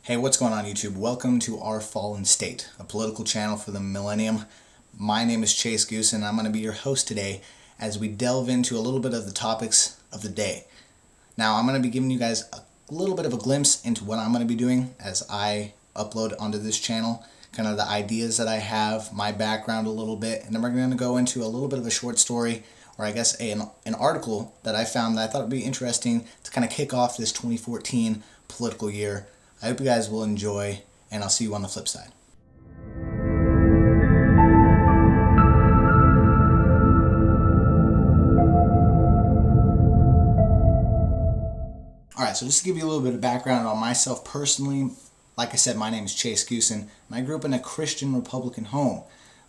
Hey, what's going on YouTube? Welcome to Our Fallen State, a political channel for the Millennium. My name is Goossen, and I'm going to be your host today as we delve into a little bit of the topics of the day. Now, I'm going to be giving you guys a little bit of a glimpse into what I'm going to be doing as I upload onto this channel, kind of the ideas that I have, my background a little bit, and then we're going to go into a little bit of a short story, or I guess an article that I found that I thought would be interesting to kind of kick off this 2014 political year. I hope you guys will enjoy, and I'll see you on the flip side. Alright, so just to give you a little bit of background on myself personally, like I said, my name is Goossen, and I grew up in a Christian Republican home.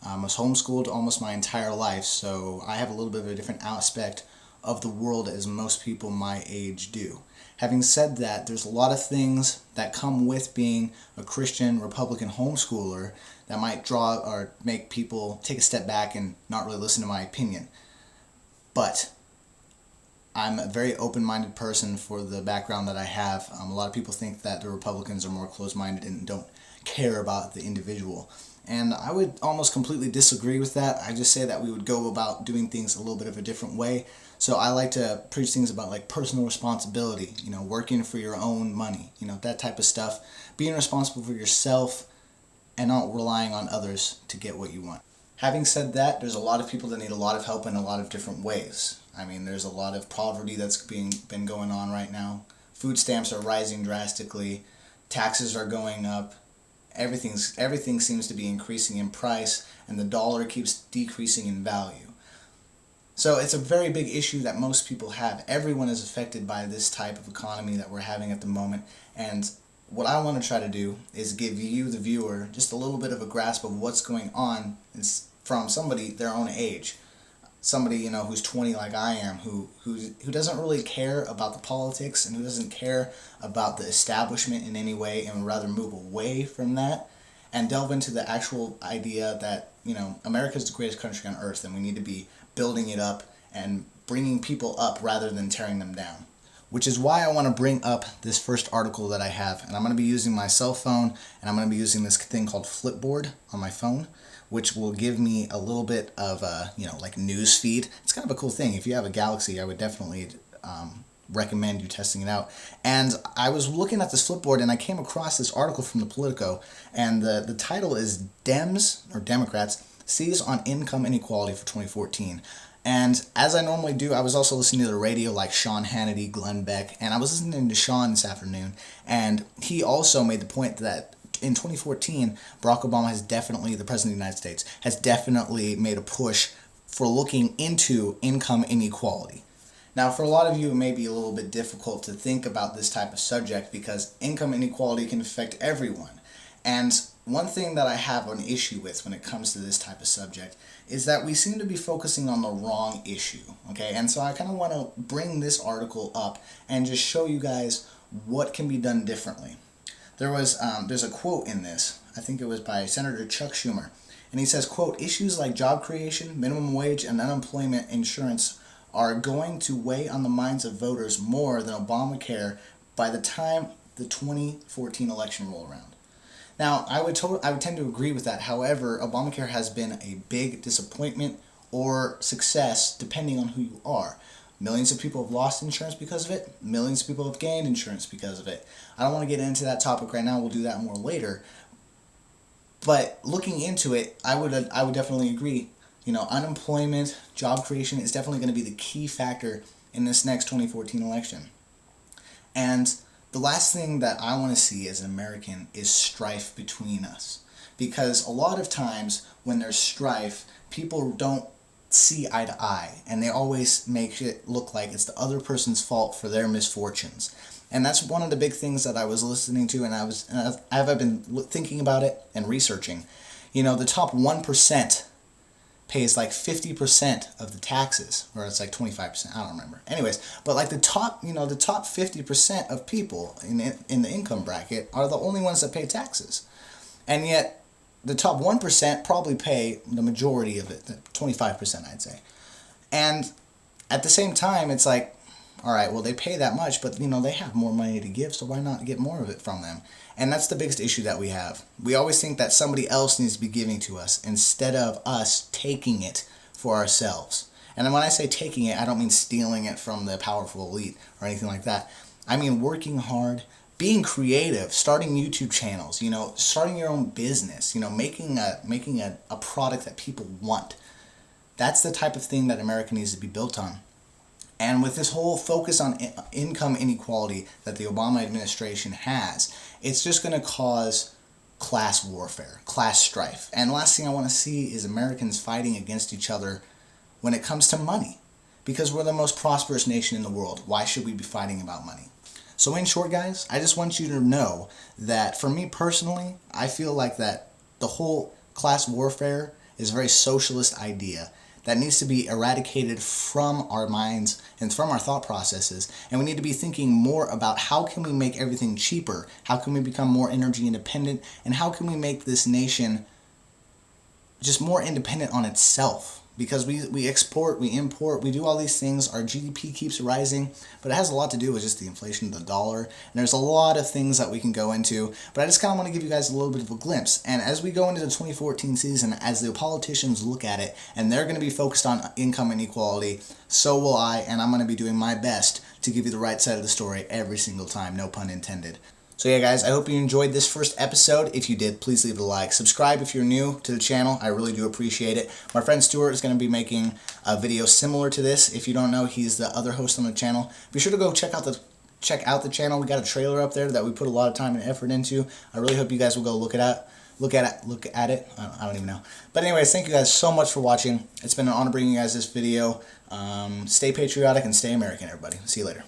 I was homeschooled almost my entire life, so I have a little bit of a different aspect of the world as most people my age do. Having said that, there's a lot of things that come with being a Christian Republican homeschooler that might draw or make people take a step back and not really listen to my opinion. But I'm a very open-minded person for the background that I have. A lot of people think that the Republicans are more closed-minded and don't care about the individual. And I would almost completely disagree with that. I just say that we would go about doing things a little bit of a different way. So I like to preach things about like personal responsibility, working for your own money, that type of stuff. Being responsible for yourself and not relying on others to get what you want. Having said that, there's a lot of people that need a lot of help in a lot of different ways. I mean, there's a lot of poverty that's been going on right now. Food stamps are rising drastically. Taxes are going up. Everything seems to be increasing in price, and the dollar keeps decreasing in value. So it's a very big issue that most people have. Everyone is affected by this type of economy that we're having at the moment, and what I want to try to do is give you, the viewer, just a little bit of a grasp of what's going on from somebody their own age. Somebody, who's 20 like I am, who doesn't really care about the politics and who doesn't care about the establishment in any way and would rather move away from that and delve into the actual idea that, America is the greatest country on earth and we need to be building it up and bringing people up rather than tearing them down. Which is why I want to bring up this first article that I have. And I'm going to be using my cell phone, and I'm going to be using this thing called Flipboard on my phone, which will give me a little bit of a, like news feed. It's kind of a cool thing. If you have a Galaxy, I would definitely recommend you testing it out. And I was looking at this Flipboard, and I came across this article from the Politico, and the title is Dems, or Democrats, Seize on Income Inequality for 2014. And as I normally do, I was also listening to the radio like Sean Hannity, Glenn Beck, and I was listening to Sean this afternoon, and he also made the point that in 2014, Barack Obama has definitely, the President of the United States, has definitely made a push for looking into income inequality. Now, for a lot of you, it may be a little bit difficult to think about this type of subject because income inequality can affect everyone. And one thing that I have an issue with when it comes to this type of subject is that we seem to be focusing on the wrong issue, okay? And so I kind of want to bring this article up and just show you guys what can be done differently. There's a quote in this, I think it was by Senator Chuck Schumer, and he says, quote, "Issues like job creation, minimum wage, and unemployment insurance are going to weigh on the minds of voters more than Obamacare by the time the 2014 election roll around." Now, I would tend to agree with that. However, Obamacare has been a big disappointment or success depending on who you are. Millions of people have lost insurance because of it. Millions of people have gained insurance because of it. I don't want to get into that topic right now. We'll do that more later. But looking into it, I would definitely agree. Unemployment, job creation is definitely going to be the key factor in this next 2014 election. And the last thing that I want to see as an American is strife between us. Because a lot of times when there's strife, people don't see eye to eye, and they always make it look like it's the other person's fault for their misfortunes. And that's one of the big things that I was listening to, and I've been thinking about it and researching. The top 1% pays like 50% of the taxes, or it's like 25%, I don't remember. Anyways, but like the top 50% of people in the income bracket are the only ones that pay taxes. And yet, the top 1% probably pay the majority of it, 25% I'd say. And at the same time, it's like, All right, well, they pay that much, but they have more money to give, so why not get more of it from them? And that's the biggest issue that we have. We always think that somebody else needs to be giving to us instead of us taking it for ourselves. And when I say taking it, I don't mean stealing it from the powerful elite or anything like that. I mean working hard, being creative, starting YouTube channels, starting your own business, making a product that people want. That's the type of thing that America needs to be built on. And with this whole focus on income inequality that the Obama administration has, it's just going to cause class warfare, class strife. And the last thing I want to see is Americans fighting against each other when it comes to money. Because we're the most prosperous nation in the world. Why should we be fighting about money? So in short, guys, I just want you to know that for me personally, I feel like that the whole class warfare is a very socialist idea that needs to be eradicated from our minds and from our thought processes. And we need to be thinking more about how can we make everything cheaper? How can we become more energy independent? And how can we make this nation just more independent on itself? Because we export, we import, we do all these things. Our GDP keeps rising, but it has a lot to do with just the inflation of the dollar. And there's a lot of things that we can go into, but I just kind of want to give you guys a little bit of a glimpse. And as we go into the 2014 season, as the politicians look at it, and they're going to be focused on income inequality, so will I, and I'm going to be doing my best to give you the right side of the story every single time, no pun intended. So yeah, guys, I hope you enjoyed this first episode. If you did, please leave a like. Subscribe if you're new to the channel. I really do appreciate it. My friend Stuart is going to be making a video similar to this. If you don't know, he's the other host on the channel. Be sure to go check out the channel. We got a trailer up there that we put a lot of time and effort into. I really hope you guys will go look at it. I don't even know. But anyways, thank you guys so much for watching. It's been an honor bringing you guys this video. Stay patriotic and stay American, everybody. See you later.